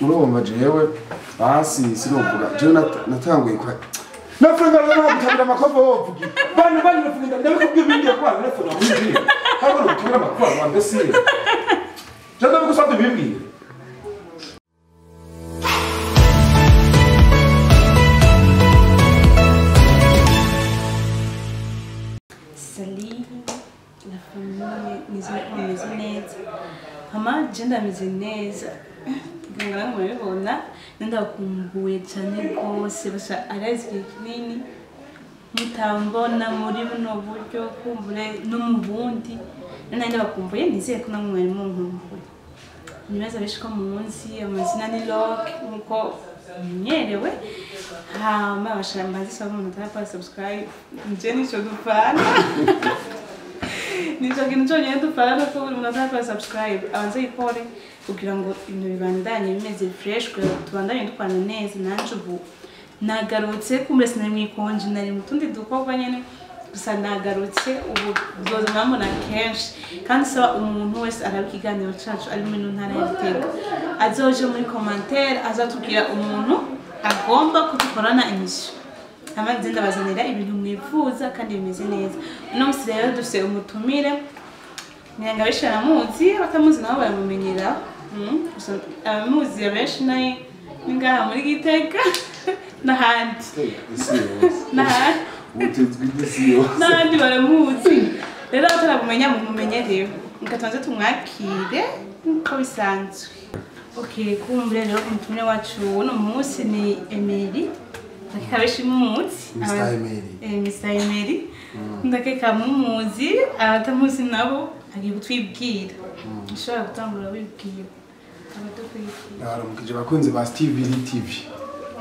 urumva jewe basi sinovuga jewe natanguye kwa nafunga gutabira amakopo wovuga bana nafunga ndabikubwiye ibindi kwa nafunga muri habo no gutabira amakopo ambese janda bigusabye bimbwire la famille nizameze neza mama jenda ameze neza ngana murabibona ndakumbuye cyane rwose basha arazi kinini mutambona muri buno buryo kumbure no mu bundi nandi bakumbuye nizeye ko namwe mwari munkumbuye nibaza bishika munsi amazina ni lock nkuko nyerewe hama bashambaza saba umuntu atara subscribe nje nico dupana nico kintu cyonyine dupana ko umuntu atara subscribe abanze ikore kugira ngo ibintu bibandanye bimeze fresh kugira tubandanye dukwana neza nanje ubu nagarutse kumbe sinari mwikonje nari mutundi dukorwa nyene gusa nagarutse ubu zoza namona kenshi kandi saba umuntu wese arabikiganiro cacu ari mu ntara ya Gitega azoje muri commentaire azatubwira umuntu agomba kudukorana emission amaze ndabazanira ibintu mwifuza kandi bimeze neza uno musi rero dufise umutumire nyenga bishana muzi batamuzi nabo bamumenyera amuzi abenshi naye ningaha muri Gitega n'ahandi n'ahandi baramuzi rero atarabumenya mumumenyerewe ngatanze tumwakire uko bisanzwe okay kumbe rero umutumire wacu uno munsi ni Emerry ndakabeshi mumuzi Mr Emerry ndakeka mumuzi abatamuzi nabo agiye gutwibwira ushobora gutangura wibwira abatukije bakunze ba TV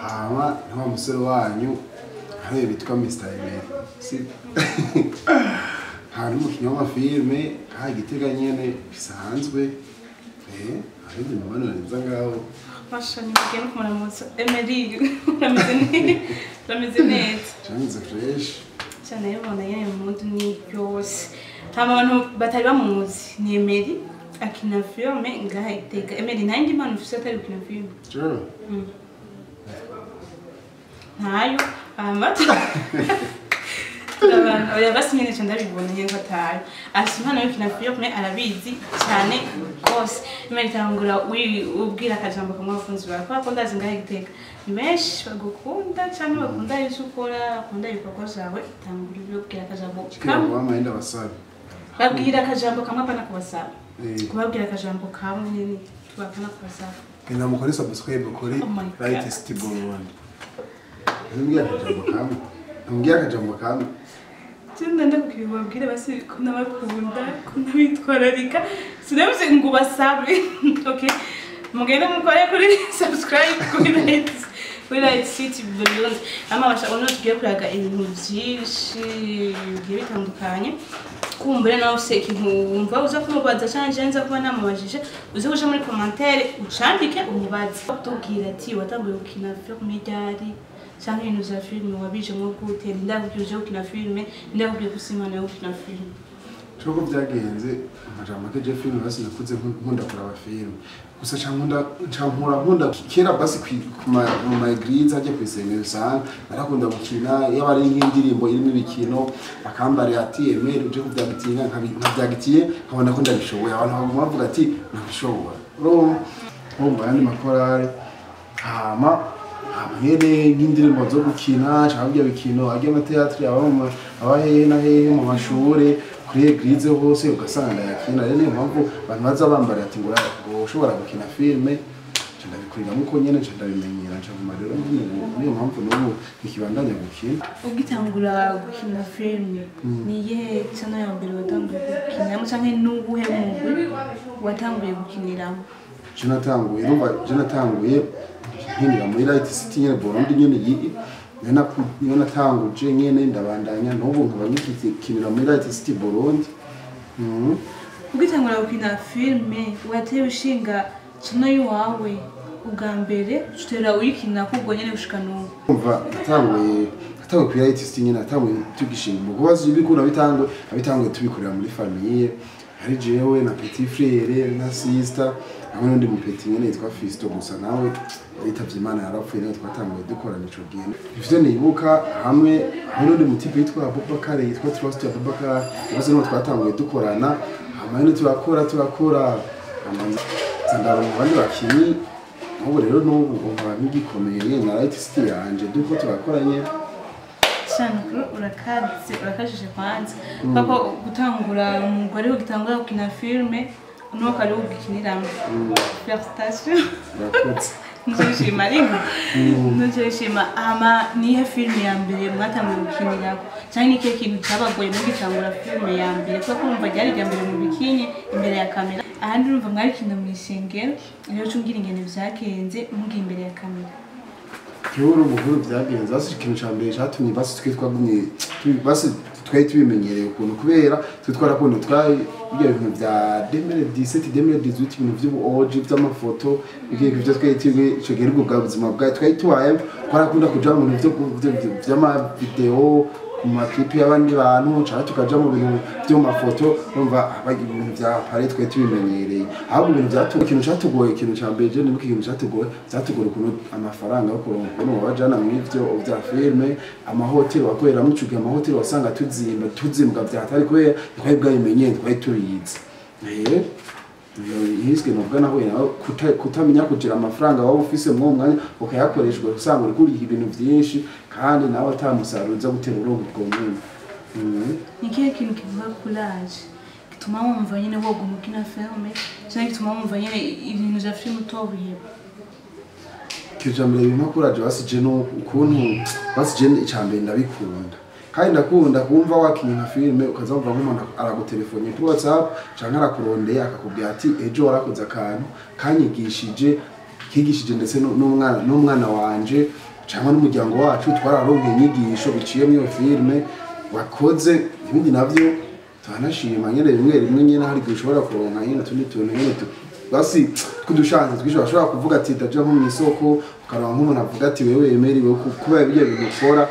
hama nta musore wanyu aho bitwa Mr Emerry si hari mu kinyoma filme ka Gitega nyene bisanzwe hari ibintu bananza ngaho Fashion umugeni kumuramutsa Emerry rameze neza cyane fresh cyane yabona yene mu mundi ni byose abantu batari bamuzi ni Emerry akina filme ngaha Gitega Emerry nandi mpano ufite atari kina filme sure ntayo amata oya basi nyene cyane ndabibona nyenga tayo ashimana yo kina filme arabizi cyane rwose Emerry tangura ubwira akajambo kamwe abakunzi bawe ko ndazi ngaha Gitega mesh bagukunda cyane bakunda icyo ukora bakunda ibikorwa byawe tangura ubwira akajambo kamwe bamahenda basabe babwira akajambo kamwe apana kubasaba kubabwira akajambo kamwe nyene tubakana kubasaba kenda mukore subscribe kuri right stable one Ntumbwira akajambo kamwe Tunda ndakubwira basi ko nabakunda ko nabitwararika sinabuze ngo basabe okay mugende mukore kuri subscribe kuri right city Burundi ama basha ono tugiye kuraga ibintu byinshi bigiye bitandukanye kumbere nawe se ikintu wumva uza kumubaza cyane nza kuba namubajije uze kuja muri commentaire ucandike umubaze tubwira ati watanguye gukina filme ryari cyangwa ibintu bya filme wabije mu gute ndakubwije gukina filme ndakubwiye gusimana yo gukina filme Choko byagenze amajambo ke je filme basi nakuze nkunda kuraba filme gusa nkunda kera basi mu maigriza ajye kwisengera usanga narakunda gukina yabari nk'indirimbo irimo ibikino akambare ati Emerry uje kubyagitinga nkabyagitiye nkabona ko ndabishoboye abantu bavuga ati nabishobora urumva yandi makorari hama amwere nk'indirimbo zo gukina cyangwa bikino ajye mu teatri abahehe na hehe mu mashure kuri eglise hose ugasanga yakina rero niyo mpamvu abantu baza bambara ati ngo ushobora gukina filme cyenda bikurira muko nyene cyenda bimenyera cyangwa rero niyo mpamvu n'ubu ikibandanya gukina ugitangura gukina filme niye cyane ya mbere watanguye gukina cyangwa n'ubuhe mugwi watanguye gukiniramo natanguye nkinira muri right city nyene Burundi nyene yigi niyo natanguje nyene ndabandanya n'ubu nkaba ngikinira muri right city Burundi ugitangura gukina filme watewe ushinga kino yiwawe ubwa mbere tutera uyikina kubwo nyene gushika n'ubu umva natanguye kuri right city nyene natanguye tugishinga ubwo bazi bikura bitanguye tubikorera muri famille hari jewe na petit frère na sister hamwe n'undi mupeti nyene yitwa Fisto gusa nawe yitavye Imana yarapfuye nawe twatanguye dukorana ico gihe ivyo nibuka hamwe n'undi mutipe yitwa Abubakar yitwa Trust ya Abubakar bose nibo twatanguye dukorana hamwe turakora ndaro mu bandi bakinyi ubu rero n'ubu umva n'igikomeye na artist yanje duko turakoranye cyane urakajije kwanza papa gutangura umugore ugitangura gukina filme no kari ugikiniramo prestation nzishima ringo nzishima ama niye filme ya mbere mwatanguye gukinirako cyane nike kintu cyabagoye no gitangura filme ya mbere kuko kumva ryari rya mbere mu bikinye imbere ya kamera ahandi urumva mwarikinda mu isengero rero cyungira ingene vyakenze mugi imbere ya kamera Kiuru mukuru byagenze basi ikintu cyambere cyatumye basi twitwagumye basi twari tubimenyereye ukuntu kubera twitwarakuntu twari ibyo bintu bya 2017 2018 ibintu by'ubuoji by'amafoto ibyo twari twiwe cegera ubwo buzima bwa twari tubaye twarakunda kuja mu bintu by'ama video ku makipi y'abandi bantu cyane tukaja mu bintu byo mafoto umva abagira ibintu bya pare twari tubimenyereye ahubwo ibintu byatugoye ikintu cyatugoye ikintu cyambere je nibuka ikintu cyatugoye ukuntu amafaranga yo kuronka wajana mu ivyo bya filme amahoteli wakorera mu cuga amahoteli wasanga tuzimbwa byatari kubera twari bwayimenye twari tubiyize Hiske novuga naho yawe kutamenya kugira amafaranga waba ufise mu mwanya ukayakoreshwa usanga uri kuri ibintu byinshi kandi nawe atamusaruza gutera urongo bwomwe nikihe kintu kivuga courage gituma wumva nyine woga umukina filme cyangwa gituma wumva nyine ibintu bya filme utobiye kijambere bima courage basije no ukuntu basije icambere ndabikunda kandi ndakunda kumva wakinyina filme ukazumva nk'umuntu aragutelefone kuri WhatsApp cyangwa arakurondeye akakubwira ati ejo warakoze akantu kigishije ndetse n'umwana wanje cyangwa n'umuryango wacu twararonke inyigisho biciye mu filme wakoze ibindi navyo twanashima nyene rimwe nyene hari gushobora kuronka nyene tundi tuntu nyene basi twudushanze twishobora kuvuga ati ndaje nko mu isoko ukaronka nk'umuntu avuga ati wewe Emery kuba ibyo bintu ukora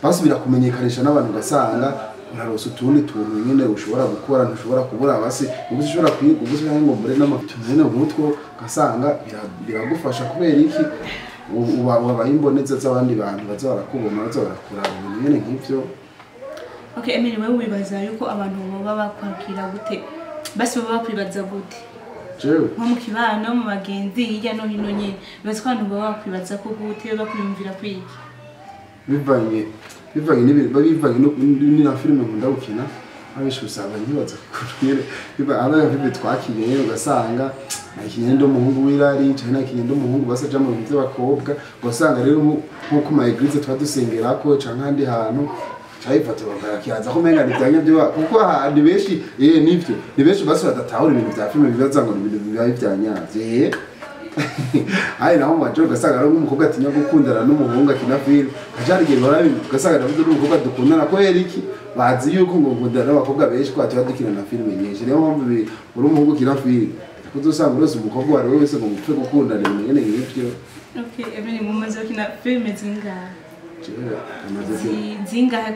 basi birakumenyekanisha n'abantu gasanga urarosa utundi tuntu nyene ushobora gukora ntushobora kubura basi ubwo ushobora kwiga ubwo ushobora ngo mbere n'amatunene nk'utwo gasanga biragufasha kubera iki uba imboneza z'abandi bantu baza barakubona baza barakuraba ibintu nyene nk'ivyo Okay Emery wewe wibaza yuko abantu baba bakwakira gute basi baba bakwibaza gute jewe nko mu kibano mu bagenzi hirya no hino nyene basi abantu baba bakwibaza ko gute bakwiyumvira kwiki bivanye ni na filme nkunda gukina abenshi usanga ntibaza kunyere biba abana bibe twakinye ugasanga nakinye ndo muhungu wirari cyane nakinye ndo muhungu basaja mu bintu by'abakobwa ugasanga rero nko my eglise twadusengerako canke handi hantu cyayifata bakakiyaza ko menga nitanye byo kuko handi beshi nivyo ni beshi basi badatahura ibintu bya filme bibaza ngo ibintu bibaye byanyavye Hai naho majo gasanga ari umukobwa atinya gukundana n'umuhungu akina film ajari gihe barabi gasanga ndavuze n'umukobwa dukundana ko yeriki bazi yuko ngo ngundana n'abakobwa benshi ko atira dukina na film nyinshi rero mpamvu uri umuhungu kina film kuzosanga rose umukobwa wari wese ngo mupfe gukundana nyene ngivyo Okay Emery mumaze gukina film zingahe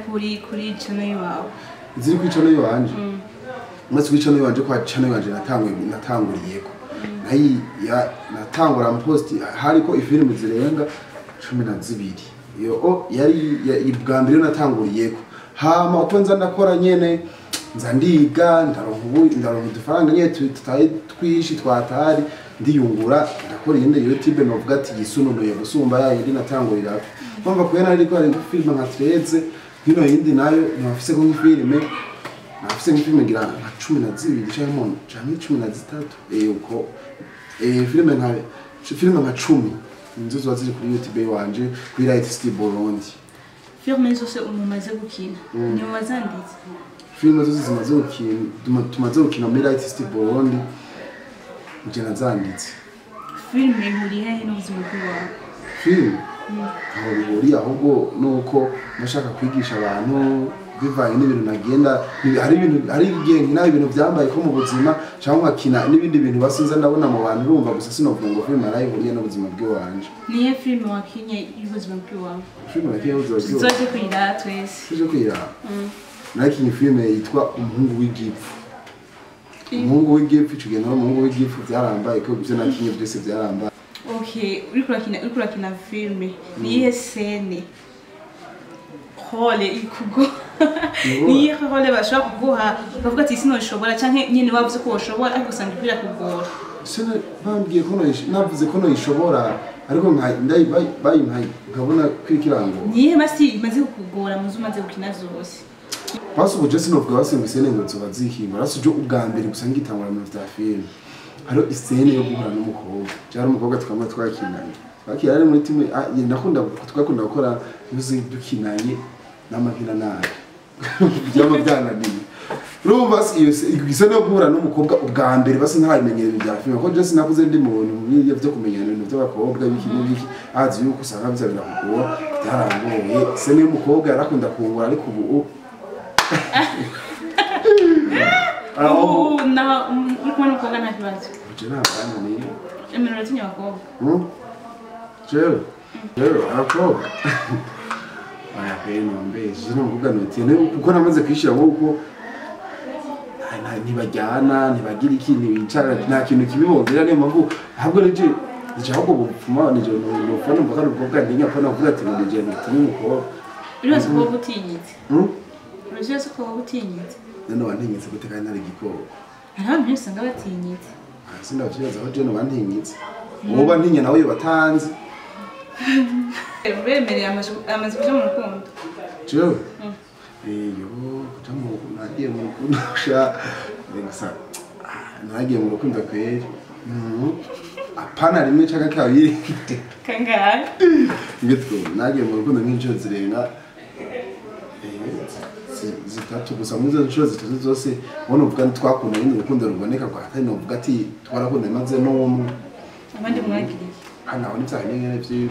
kuri channel yawe ziri kuri channel yanje maze kuri channel yanje kwa channel yanje natanguriyeko natangura post hariko ifilm zirenga 12 yo yari ibwambire natanguriyeko hama uko nza ndakora nyene nza ndiga ndaronka udufaranga nyene tutaye twishi twatari ndiyungura ndakora yende YouTube novuga ati yisununuye gusumba yindi natangurira kumva kwena ariko ari film nka 13 hino yindi nayo nafise ko filme nafise nk'ifilme ngira nka 12 canke 13 uko filme nka 10 inzo zaziri kuri YouTube wanje kuri artist Burundi filme zose umumaze gukina ni wazanditse filme zose zimaze gukina tumaze gukina muri artist Burundi nje nazanditse filme muri hehe n'ubuzima bwawe filme aho bihuriye ahubwo nuko nashaka kwigisha abantu bivanye n'ibintu nagenda hari igihe nkina ibintu byambaye ko mu buzima cyangwa nkina n'ibindi bintu basinza ndabona mu bantu urumva gusa sinovuga ngo filme arayihuriye n'ubuzima bw'iwanje niye filme wakinye y'ubuzima bw'iwawe filme wakinye y'ubuzima bw'iwawe zoje kwira twese zoje kwira nakinye filme yitwa umuhungu w'igipfu umuhungu w'igifu ico gihe n'umuhungu w'igifu byarambaye ko ivyo nakinye byose byarambaye. Okay, uriko urakina filme niyihe scene hole ikugo niyihe hole bashobora kuguha ukavuga ati sinoshobora canke nyene wavuze ko woshobora ariko usanga ibira kugora? Sene bambwiye ko navuze ko noyishobora ariko bayimpaye nkabona kwikirango. Niyihe masi imaze kukugora muzo umaze gukina zose? Basu buje sinovuga basenga scene ngo nzoba zihimba rasuje ubwa mbere gusa ngitangura mu vya filme. Haro scene yo guhura n'umukobwa. Cyari umukobwa twamwe twakinanye. Bakira ari muri timu nakunda twakunda gukora yuzi dukinanye n'amahina nabi. Byaba byananiye. Rumva iyo scene yo guhura n'umukobwa ubwa mbere basi ntayimenyere ibya filme ko Jesse nakuze ndi muntu byo kumenyana ibintu by'abakobwa biki azi yuko usanga bizabira kugora byarangoye. Scene y'umukobwa yarakunda kungura ariko ubu na mwana mukobwa nta kibazo. Uje nabana ni. Emerera tinya abakobwa. Jero, abakobwa. Aya peno mbeje no mvuga noti kuko namaze kwishira uko ntibajyana ntibagira ikintu bicara nta kintu kibibongera niyo mpamvu ahubwo nije ahubwo bupfuma nije no fana mvuga n'ubwo ndinya fana mvuga ati nije ntinya umukobwa. Urazi ko butinyitse? Urazi ko butinyitse? None wantinyitse gute kandi ari gikoro? Abantu bose nga batinyitse. Sindavyibaza aho jeno wantinyitse. Woba ntinya nawe batanzi. Bemereye amaze kuja mu rukundo. Jewe? Yo, kuja mu rukundo nagiye mu rukundo sha gusa nagiye mu rukundo kweri. Apana rimwe cyangwa kabiri. Kangahe? Ngitwo nagiye mu rukundo nk'inshuro zirenga zitatu gusa muri izo nshuro zitatu zose ubona uvuga twakunda nyine urukundo ruboneka kwa atari novuga ati twarakunda maze n'umwe abandi mwagiriye hano ni cyane nyine byo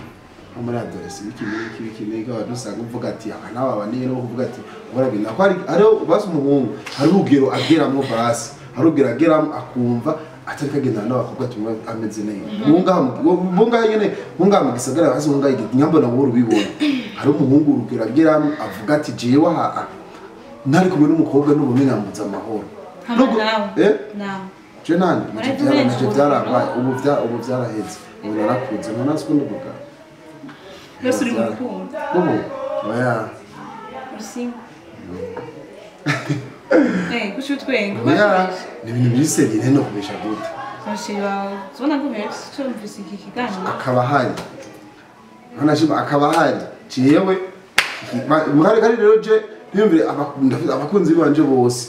muri adolescence bikini ko dusanga uvuga ati aka nawe baniye no kuvuga ati urabina ko ari basi umuhungu hari urugero ageramo basi hari urugero ageramo akumva atari kagendana n'abakobwa tumwe ameze neza munga nyene munga mu gisagara basi munga nyambona wo rubibona hari umuhungu urugero ageramo avuga ati jewe ha nari kumwe n'umukobwa n'ubumenyamuza amahoro nawe je nani byarabaye ubu byaraheze ubu narakunze none sikundi kuvuga Yesu uri mukunda oya usinga kuki twenga ni ibintu biseriye no kubisha gute zona guhetse cyumvise iki kiganiro akaba hari ntanashima akaba hari jewe mwari kari rero je niyumvire abakunzi banje bose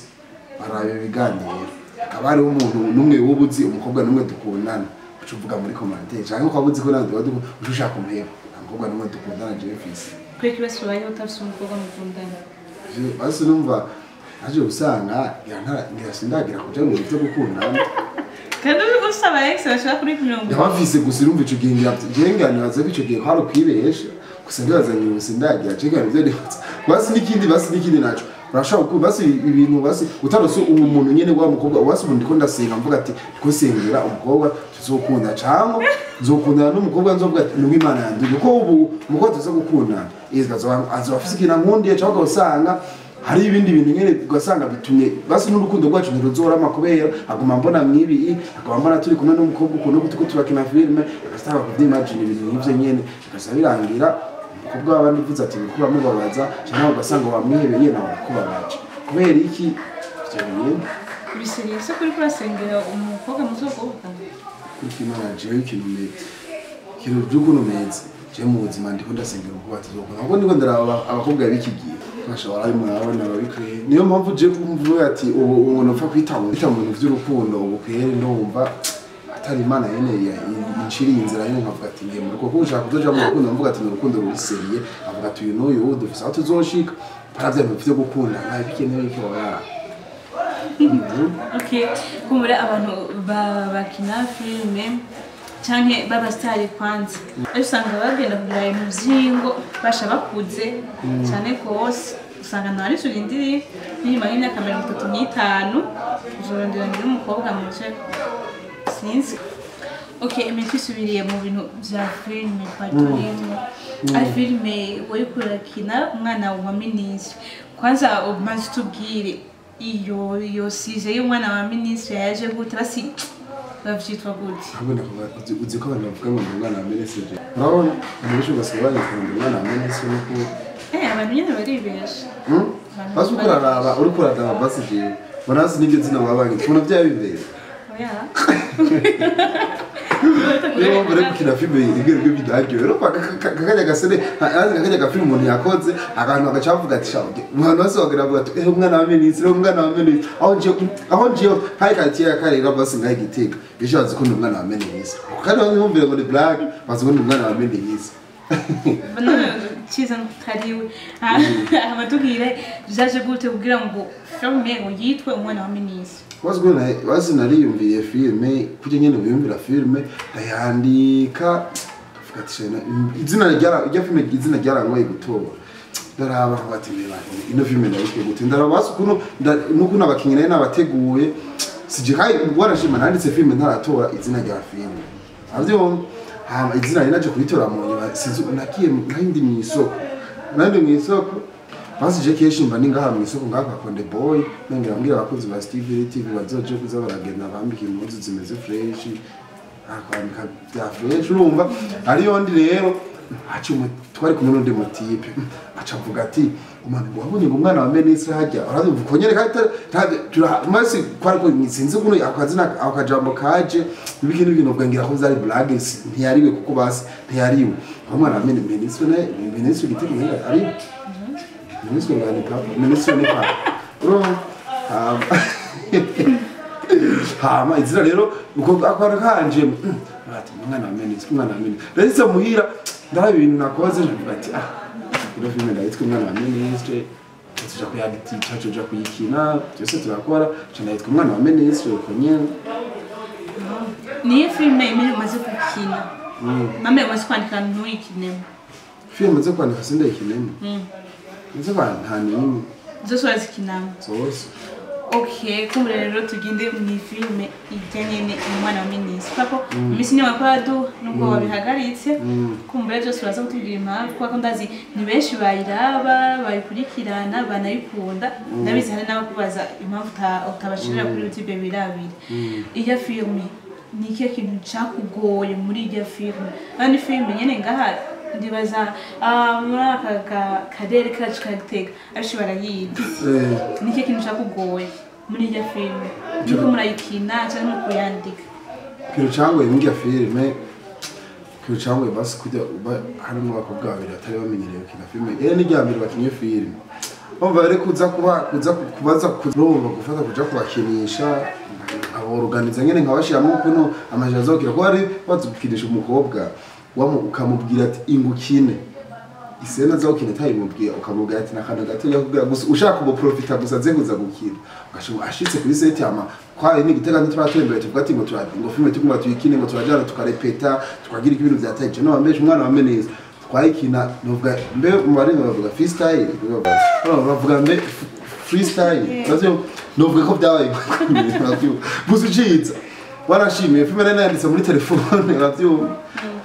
barabe biganiro akaba ari umuntu numwe wubuzi umukobwa numwe dukundana ucuvuga muri commentaire cyangwa ko abuzi ko nazo ushaka kumheba umukobwa numwe dukundana je fisi kweki basubaye utafise umukobwa mukundana basi numva aje usanga ngira kuja mu byo gukundana kandi usaba ex bashaka kuri 20 yabafise gusa urumva ico gihe ngirangana baza bico gihe kwaro kwibesha gusa ngazanye ubusindagira cega byo ndetse basi nikindi naco urashaka ko basi ibintu basi utarose umuntu nyene wa mukobwa basi ubundi ko ndasenga mvuga ati ko sengera umukobwa tuzokunda cyangwa nzokundana n'umukobwa nzovuga ati ni Imana yanduye ko ubu umukobwa tuza gukundana azofise ikintu nkundiye cyangwa usanga hari ibindi bintu nyene ugasanga bitumye basi n'urukundo rwacu ntiruzorama kubera aguma mbona mwibi aguma mbona turi kumwe n'umukobwa ukuntu gutuko turakina filme agasaba kuvyimagine ibintu nk'ivyo nyene agasabirangira umukobwa wabandi uvuze ati bikuba mubabaza cyangwa ugasanga wamwihebeye nawe kubabaje kubera iki ivyo bintu biseriye se kuri kurasengera umukobwa muzogoboka kuko Imana jewe ikintu by'ukuntu meze je mu buzima ndiko ndasengera uko batuzokora ahubwo ndiko ndaraba abakobwa bikigiye bashobora ari murabona babikwiye niyo mpamvu je kumvuga ati umuntu upfa kwita mu bintu by'urukundo ubukwiye ndumva atari Imana yene inciriye inzira yene nkavuga ati ngiye mu rukundo kuko ushaka kuzoja mu rukundo mvuga ati urukundo ruriseriye avuga ati uyu n'uyu dufise aho tuzoshika paravya mu byo gukunda nta bikenewe ko baba okay kumure abantu bakina filme canke baba star kwanza usanga bagenda kugira ibintu vyingo basha bakuze cyane kose usanga ntari surindiri nyuma y'imyaka 35 uzorondera n'umukobwa muce sinzi okay imetwisubiriye mu bintu vya filme patorimo ari filme woyikurakina umwana wa ministre kwanza umaze tubwire iyo sije y'umwana wa ministre yaje gute basi bavyitwa gute abona ko uzi ko abantu bavuga ngo umwana wa ministre urabona umusho basobaye ko umwana wa ministre nuko abantu nyene baribesha basi ukuraraba uri kuradaba basi je banazi nige zina wabangi tuna byabibere oya Yo mbere kukina filme igero bidagyo rero kakajya gasene kakajya gafilme umuntu yakoze akantu agacavuga ati shawge umwana wese wagira avuga ati umwana wa ministre aho nje hari katiya karega basi ngaye giteka bishatse ko umwana wa ministre kandi bamwumvire ngo ni black basi ngo umwana wa ministre chiza ntariwe amatugire byaje gute kugira ngo filme ngo yitwe umwana wa ministre wazi nariyumviye filme kuje nyene biyumvira filme ndayandika fugatishena izina ryarangoye gutora ndaraba bati ino filme ndayike gute ndaraba basi nuko nabakinyi naye nabateguye sije kai warashima nanditse filme ntaratora izina rya filme avyo izina rinaje kubitora mu nyuma sinzi nakiye nkindi mwisoko basi je keshi mba ningaha mu isoko ngaka konde boy nengera mbwira abakozi ba Steve TV bazoje kuza baragenda bambika impuzu zimeze fresh akwambika bya fresh urumva ariyo ndi rero acumu twari kumwe n'undi motipe acavuga ati umwana wabonye ngo umwana wa ministre hajya urazi konyere masi kwari ko sinzi kuno akazina akajambo kaje ibintu bwangira ko zari blagues ntiyariwe kuko basi ntiyariwe umwana wa ministre giteke ari ministre ngani papa ministre ni papa hama izira rero uko akwara kanje ati umwana wa ministre rero muhira ndarabe ibintu nakoze ndavuga ati ino filme ndayitwa umwana wa ministre tuja kuyagiti cyacu ja kuyikina cyose turakora cyane yitwa umwana wa ministre uko nyene ni filme imwe maze gukina mama yamaze kwandika ntuyikinemo filme maze kwandika sinde ikinemo nze bantanimwe zose wazikinamo zose okay kumbe rero tugende mu filme ijyanye n'umwana wa ministre pako misi ni wakwadu nubwo babihagaritse kumbe byose baza kutubwira impamvu kuko ndazi ni benshi bayiraba bayikurikirana banayikunda ndabizi hari n'abakubaza impamvu utabashirira kuri YouTube birabiri iyo filme ni iki kintu cyakugoye muri iyo filme kandi filme nyene ngaha ndibaza muri aka kadere kacu kagiteka ariko barayizi niki kintu cyakugoye muri iyo filme niko murayikina cyangwa kuyandika kintu cyangoye muri iyo filme kintu cyangoye basi kujya harimo abakobwa babiri atari bamenyereye kina filme ni ryambere bakinye filme bumva rero kubaza kurumva gufata kuja kubakinisha aborganiza nyene nkabashiramo kuno amajazokira ko ari bazukinisha umukobwa ukamubwira ati ingukine isena zaho kine tayimubwira ukamubwira ati nakana gato yakubwira gusa ushaka ubo profita gusa nzenguza gukina ugasho ashitse kuri set yama kwaye ni gitega ntitwatembere tuvuga ati ngo ngo filme tuguma tuyikine ngo turajana tukarepeta tukagira ibintu byataje no bambeje umwana wa meneza twayikina nuvuga mbe mubarimo bavuga freestyle bavuga mbe freestyle bazyo nuvuga ko byabaye gusa uciza warashimiye filme nene yanditse muri telefone ravyo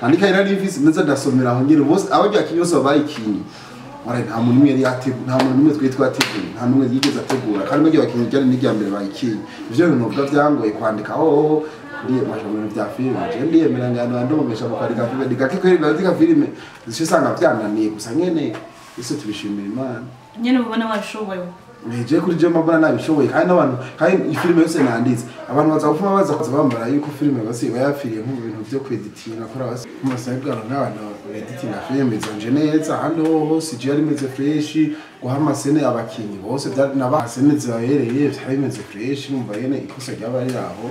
andika ira rivisi neza ndasomera aho ngire bose abo byakinyose bayikinyi wari nta muntu umwe twateguye nta numwe yigeze ategura kandi mu bakinyi cyane n'iryambere bayikinyi ivyo bintu bwa byangoye kwandika ndiye majambo bya filme je ndiye mirangano andomesha mukarika filme digake kweri bazika filme zisanga byananiye gusa nyene ise tubishimira Imana nyene ubona wabishoboye je kuri je mabana nabishoboye kandi n'abantu kandi filme yose nanditse abantu bazafuma baza bambara yuko filme basi bayafiriye mu bintu byo kweditinga kora basi musabwa n'abantu editinga filme zanje neza handi hose je ari meze fresh guhama sene abakinyi bose byari nabasene zahereye byari meze fresh numva yene ikosa ryabari aho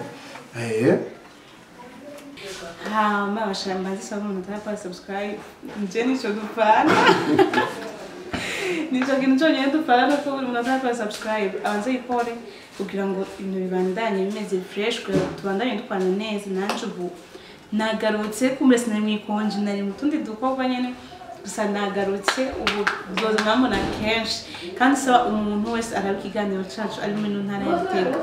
mama shambazi sababu nataka subscribe njeni cho dupana nicho kintu cyonyine dupana ko buri munataka subscribe abanze ikore kugira ngo ibintu bibandanye bimeze fresh tubandanye dukwana neza nanje ubu nagarutse kumbe sinamwikonje nari mutundi dukorwa nyene gusa nagarutse ubu byoza namona kenshi kandi saba umuntu wese arabikiganiro cyacu ari mu ntara ya Gitega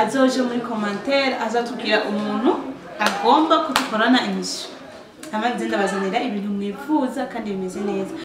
azoje muri commentaire azatubwira umuntu agomba kudukorana imisho amagenda bazanira ibintu mwifuza kandi bimeze neza